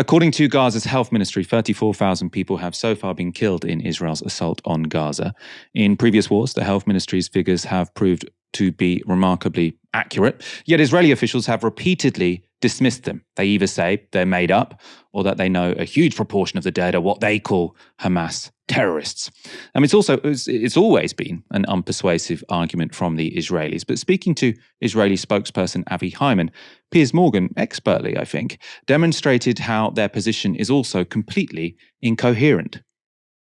According to Gaza's health ministry, 34,000 people have so far been killed in Israel's assault on Gaza. In previous wars, the health ministry's figures have proved to be remarkably accurate, yet Israeli officials have repeatedly dismissed them. They either say they're made up or that they know a huge proportion of the dead are what they call Hamas terrorists. It's always been an unpersuasive argument from the Israelis. But speaking to Israeli spokesperson Avi Hyman, Piers Morgan, expertly, I think, demonstrated how their position is also completely incoherent.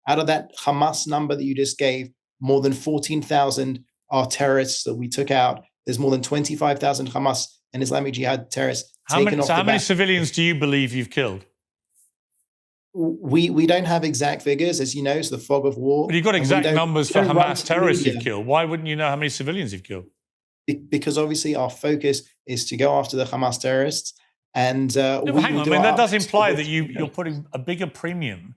Out of that Hamas number that you just gave, more than 14,000 are terrorists that we took out. There's more than 25,000 Hamas and Islamic Jihad terrorists taken off the back. How many civilians do you believe you've killed? We don't have exact figures, as you know, it's the fog of war. But you've got exact numbers for Hamas terrorists you've killed. Why wouldn't you know how many civilians you've killed? Because obviously our focus is to go after the Hamas terrorists. And hang on, that does imply that you're putting a bigger premium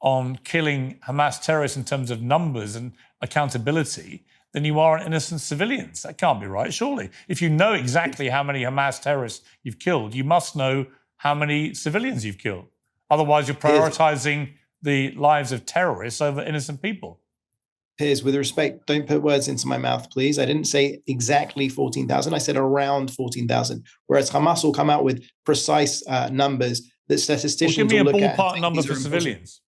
on killing Hamas terrorists in terms of numbers and accountability than you are on innocent civilians. That can't be right, surely. If you know exactly how many Hamas terrorists you've killed, you must know how many civilians you've killed. Otherwise, you're prioritizing the lives of terrorists over innocent people. Piers, with respect, don't put words into my mouth, please. I didn't say exactly 14,000. I said around 14,000, whereas Hamas will come out with precise numbers that statisticians will look at. Give me a ballpark number for civilians.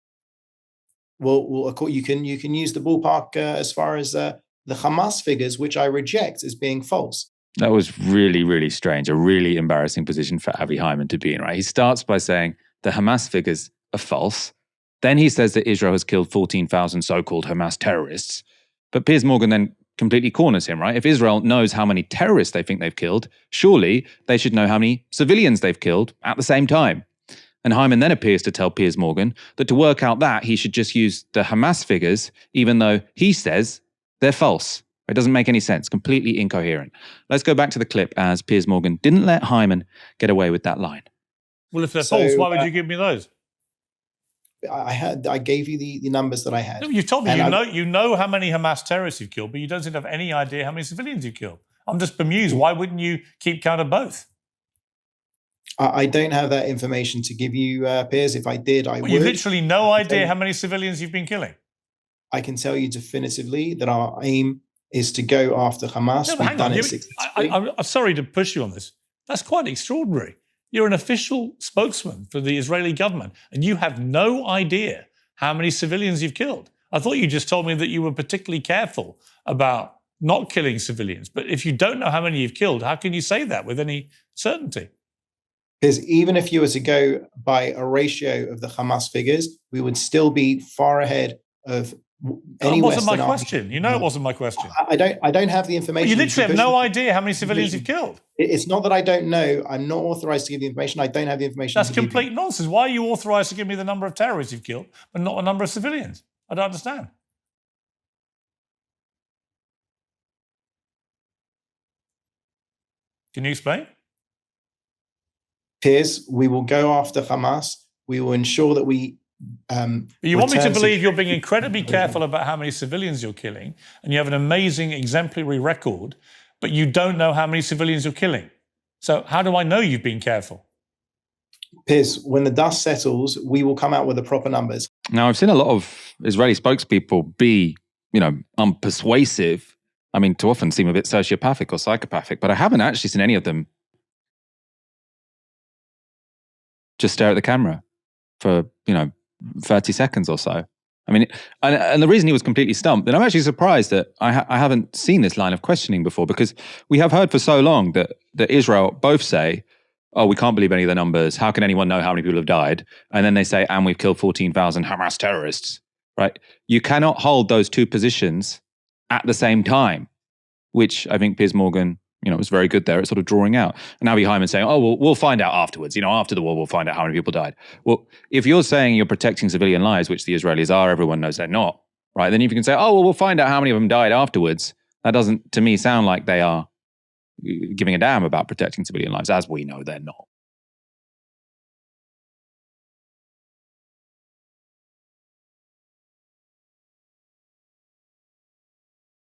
Well, you can use the ballpark as far as the Hamas figures, which I reject as being false. That was really, really strange, a really embarrassing position for Avi Hyman to be in, right? He starts by saying the Hamas figures are false. Then he says that Israel has killed 14,000 so-called Hamas terrorists. But Piers Morgan then completely corners him, right? If Israel knows how many terrorists they think they've killed, surely they should know how many civilians they've killed at the same time. And Hyman then appears to tell Piers Morgan that to work out that, he should just use the Hamas figures, even though he says they're false. It doesn't make any sense, completely incoherent. Let's go back to the clip as Piers Morgan didn't let Hyman get away with that line. Well, if they're false, why would you give me those? I gave you the numbers that I had. No, you told me you know how many Hamas terrorists you've killed, but you don't seem to have any idea how many civilians you've killed. I'm just bemused. Why wouldn't you keep count of both? I don't have that information to give you, Piers. If I did, I would. You've literally no idea how many civilians you've been killing. I can tell you definitively that our aim is to go after Hamas. No, hang on. I'm sorry to push you on this. That's quite extraordinary. You're an official spokesman for the Israeli government, and you have no idea how many civilians you've killed. I thought you just told me that you were particularly careful about not killing civilians. But if you don't know how many you've killed, how can you say that with any certainty? Because even if you were to go by a ratio of the Hamas figures, we would still be far ahead of any Western army. That wasn't my question. You know it wasn't my question. I don't have the information. Well, you literally have no idea how many civilians you've killed. It's not that I don't know. I'm not authorized to give the information. I don't have the information. That's complete nonsense. Why are you authorized to give me the number of terrorists you've killed, but not the number of civilians? I don't understand. Can you explain? Piers, we will go after Hamas. We will ensure that we... you want me to believe you're being incredibly careful about how many civilians you're killing, and you have an amazing exemplary record, but you don't know how many civilians you're killing. So how do I know you've been careful? Piers, when the dust settles, we will come out with the proper numbers. Now, I've seen a lot of Israeli spokespeople be, unpersuasive. I mean, to often seem a bit sociopathic or psychopathic, but I haven't actually seen any of them just stare at the camera for, 30 seconds or so. I mean, and the reason he was completely stumped, and I'm actually surprised that I haven't seen this line of questioning before, because we have heard for so long that Israel both say, oh, we can't believe any of the numbers. How can anyone know how many people have died? And then they say, and we've killed 14,000 Hamas terrorists, right? You cannot hold those two positions at the same time, which I think Piers Morgan, was very good there at sort of drawing out. And Avi Hyman saying, oh, we'll find out afterwards. After the war, we'll find out how many people died. Well, if you're saying you're protecting civilian lives, which the Israelis are, everyone knows they're not, right? Then if you can say, oh, well, we'll find out how many of them died afterwards, that doesn't, to me, sound like they are giving a damn about protecting civilian lives, as we know they're not.